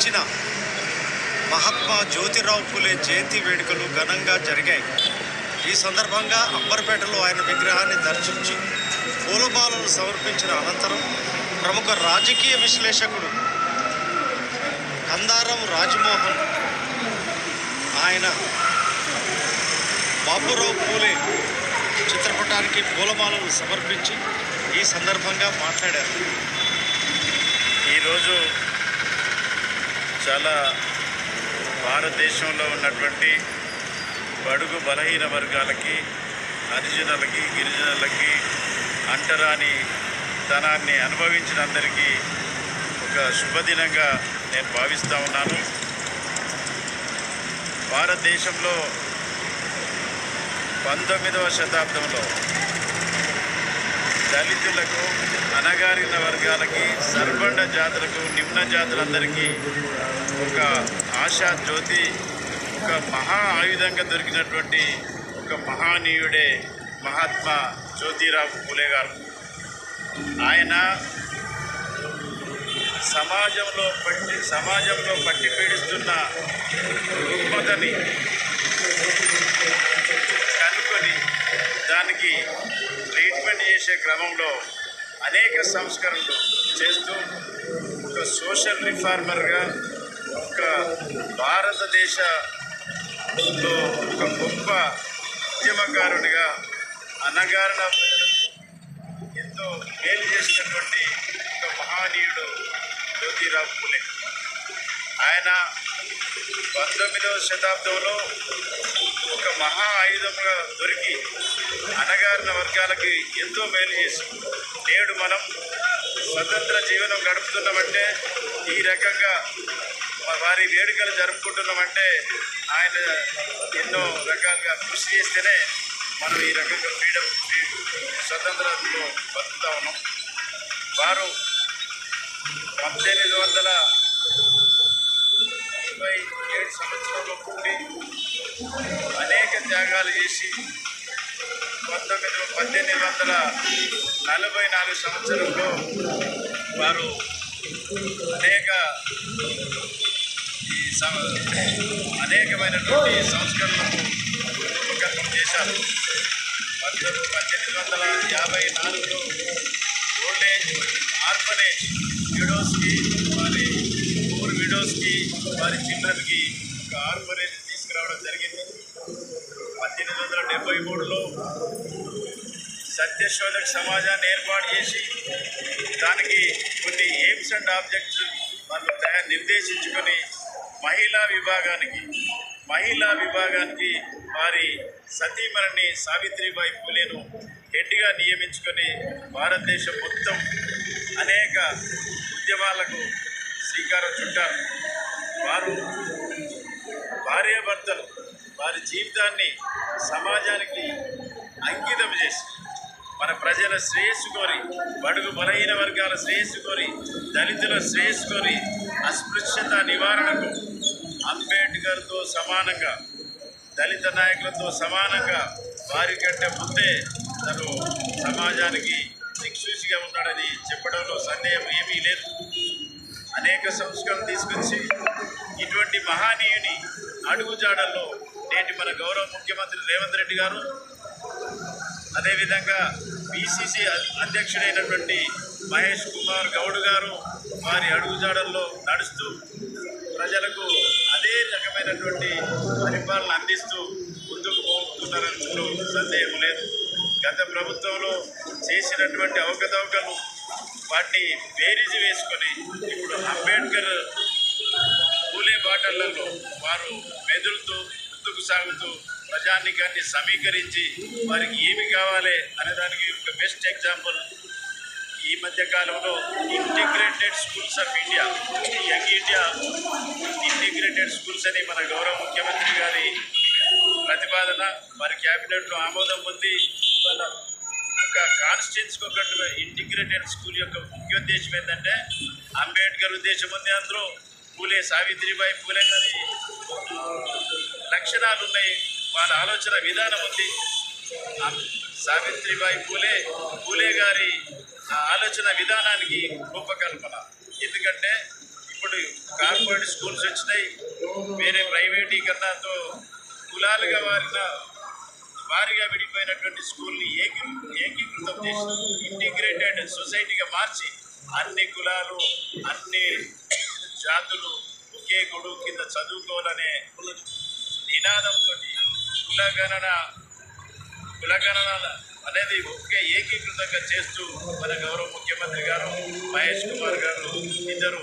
జన్మించిన మహాత్మా జ్యోతిరావు ఫులే జయంతి వేడుకలు ఘనంగా జరిగాయి. ఈ సందర్భంగా అంబర్పేటలో ఆయన విగ్రహాన్ని దర్శించి పూలమాలలు సమర్పించిన అనంతరం ప్రముఖ రాజకీయ విశ్లేషకుడు కందారం రాజమోహన్ ఆయన బాబురావు పూలే చిత్రపటానికి పూలమాలలు సమర్పించి ఈ సందర్భంగా మాట్లాడారు. ఈరోజు చాలా భారతదేశంలో ఉన్నటువంటి బడుగు బలహీన వర్గాలకి, హరిజనులకి, గిరిజనులకి అంటరాని ధనాన్ని అనుభవించిన అందరికీ ఒక శుభదినంగా నేను భావిస్తూ ఉన్నాను. భారతదేశంలో 19వ శతాబ్దంలో దళితులకు, అణగారిన వర్గాలకి, సర్బండ జాతులకు, నిమ్న జాతులందరికీ ఒక ఆశా జ్యోతి, ఒక మహా ఆయుధంగా దొరికినటువంటి ఒక మహానీయుడే మహాత్మా జ్యోతిరావు ఫూలే గారు. ఆయన సమాజంలో పట్టి పీడిస్తున్న రుగ్మతని కనుక్కొని దానికి ట్రీట్మెంట్ చేసే క్రమంలో అనేక సంస్కరణలు చేస్తూ ఒక సోషల్ రిఫార్మర్గా, ఒక భారతదేశంలో ఒక గొప్ప ఉద్యమకారుడిగా, అణగారిన ఎంతో మేలు చేసినటువంటి ఒక మహానీయుడు జ్యోతిరావు ఫూలే. ఆయన 19వ శతాబ్దంలో ఒక మహా ఆయుధంగా దొరికి అణగారిన వర్గాలకి ఎంతో మేలు చేసి, నేడు మనం స్వతంత్ర జీవనం గడుపుతున్నామంటే, ఈ రకంగా వారి వేడుకలు జరుపుకుంటున్నామంటే ఆయన ఎన్నో రకాలుగా కృషి చేస్తేనే మనం ఈ రకంగా స్వతంత్రంలో బతుకుతా ఉన్నాం. వారు 1827 సంవత్సరంలో పుట్టి అనేక త్యాగాలు చేసి 1844 సంవత్సరంలో వారు అనేకమైనటువంటి సంస్కరణలకు రూపకల్పన చేశారు. 1854లో ఓల్డ్ ఏజ్ ఆర్ఫనేజ్ విడోస్కి, వారి చిల్డ్రన్కి ఒక ఆర్ఫనేజ్ తీసుకురావడం జరిగింది. 1873లో సత్యశోధక సమాజాన్ని ఏర్పాటు చేసి దానికి కొన్ని ఎయిమ్స్ అండ్ ఆబ్జెక్ట్స్ వాళ్ళు నిర్దేశించుకొని మహిళా విభాగానికి వారి సతీమణిని సావిత్రిబాయి ఫూలేను హెడ్గా నియమించుకొని భారతదేశం మొత్తం అనేక ఉద్యమాలకు శ్రీకారం చుట్టారు. వారు భార్యాభర్తలు వారి జీవితాన్ని సమాజానికి అంకితం చేసి మన ప్రజల శ్రేయస్సు కోరి, బడుగు బలహీన వర్గాల శ్రేయస్సు కోరి, దళితుల శ్రేయస్సు కోరి, అస్పృశ్యత నివారణకు అంబేద్కర్తో సమానంగా, దళిత నాయకులతో సమానంగా వారి కంటే ముందే తను సమాజానికి దిక్సూచిగా ఉన్నాడని చెప్పడంలో సందేహం ఏమీ లేదు. అనేక సంస్కరణలు తీసుకొచ్చి ఇటువంటి మహానీయుని అడుగుజాడల్లో నేటి మన గౌరవ ముఖ్యమంత్రి రేవంత్ రెడ్డి గారు, అదేవిధంగా పిసిసి అధ్యక్షుడైనటువంటి మహేష్ కుమార్ గౌడ్ గారు వారి అడుగుజాడల్లో నడుస్తూ ప్రజలకు అదే రకమైనటువంటి పరిపాలన అందిస్తూ ముందుకు పోతున్నారని సందేహం లేదు. గత ప్రభుత్వంలో చేసినటువంటి అవకతవకలు వాటిని బేరీజు వేసుకొని ఇప్పుడు అంబేద్కర్ ఫూలే బాటలలో వారు మెదులుతూ ముందుకు సాగుతూ ప్రజానికాన్ని సమీకరించి వారికి ఏమి కావాలి అనేదానికి ఒక బెస్ట్ ఎగ్జాంపుల్ ఈ మధ్య కాలంలో integrated schools of India, young India integrated schools అని మన గౌరవ ముఖ్యమంత్రి గారి ప్రతిపాదన వారి క్యాబినెట్లో ఆమోదం పొంది ఒక కాన్స్టిట్యున్సీకి ఒక ఇంటిగ్రేటెడ్ స్కూల్ యొక్క ముఖ్య ఉద్దేశం ఏంటంటే అంబేద్కర్ ఉద్దేశం ఉంది, అందులో ఫూలే సావిత్రిబాయి ఫూలే గారి లక్షణాలు ఉన్నాయి, వాళ్ళ ఆలోచన విధానం ఉంది. సావిత్రిబాయి ఫూలే గారి ఆలోచన విధానానికి రూపకల్పన. ఎందుకంటే ఇప్పుడు కార్పొరేట్ స్కూల్స్ వచ్చినాయి, వేరే ప్రైవేటీకరణతో కులాలుగా వారిగా విడిపోయినటువంటి స్కూల్ని ఏకీకృతం చేసి ఇంటిగ్రేటెడ్ సొసైటీగా మార్చి అన్ని కులాలు అన్ని జాతులు ఒకే గొడుగు కింద చదువుకోవాలనే నినాదంతో కులగణన అనేది ఒకే ఏకీకృతంగా చేస్తూ మన గౌరవ ముఖ్యమంత్రి గారు మహేష్ కుమార్ గారు ఇద్దరు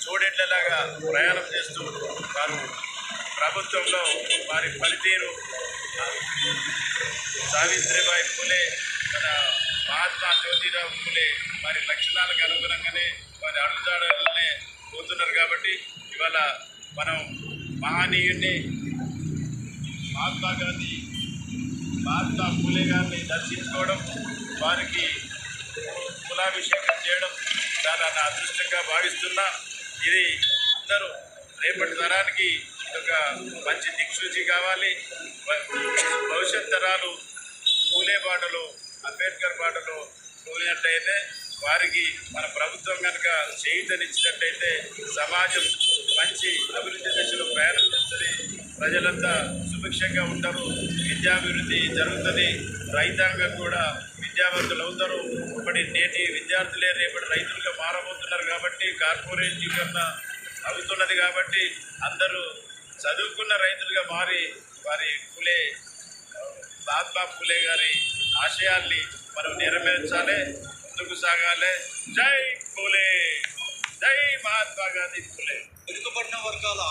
చూడెట్లలాగా ప్రయాణం చేస్తూ వారు ప్రభుత్వంలో వారి పనితీరు సావిత్రిబాయి ఫులే మన మహాత్మా జ్యోతిరావు ఫులే వారి లక్షణాలకు అనుగుణంగానే వారి అడుగుజాడలనే పోతున్నారు. కాబట్టి ఇవాళ మనం మహనీయుడిని మహాత్మా ఫులే గారిని దర్శించుకోవడం, వారికి కులాభిషేకం చేయడం చాలా నా అదృష్టంగా భావిస్తున్నా. ఇది అందరూ రేపటి తరానికి ఒక మంచి దిక్సూచి కావాలి. భవిష్యత్ తరాలు ఫూలే బాటలో అంబేద్కర్ బాటలో పోయినట్టయితే వారికి మన ప్రభుత్వం కనుక చేయూతనిచ్చినట్టయితే సమాజం మంచి అభివృద్ధి దిశలో ప్రయాణం చేస్తుంది, ప్రజలంతా సుభిక్షంగా ఉంటారు, విద్యాభివృద్ధి జరుగుతుంది, రైతాంగం కూడా విద్యావంతులు అవుతారు. నేటి విద్యార్థులే రేపటి రైతులుగా మారబోతున్నారు. కాబట్టి కార్పొరేటీకరణ అవుతున్నది. కాబట్టి అందరూ చదువుకున్న రైతులుగా మారి వారి మహాత్మా ఫులే గారి ఆశయాల్ని మనం నెరవేర్చాలి, ముందుకు సాగాలి. జై ఫులే, జై మహాత్మా గాంధీ ఫులే. వెనుకబడిన వర్గాల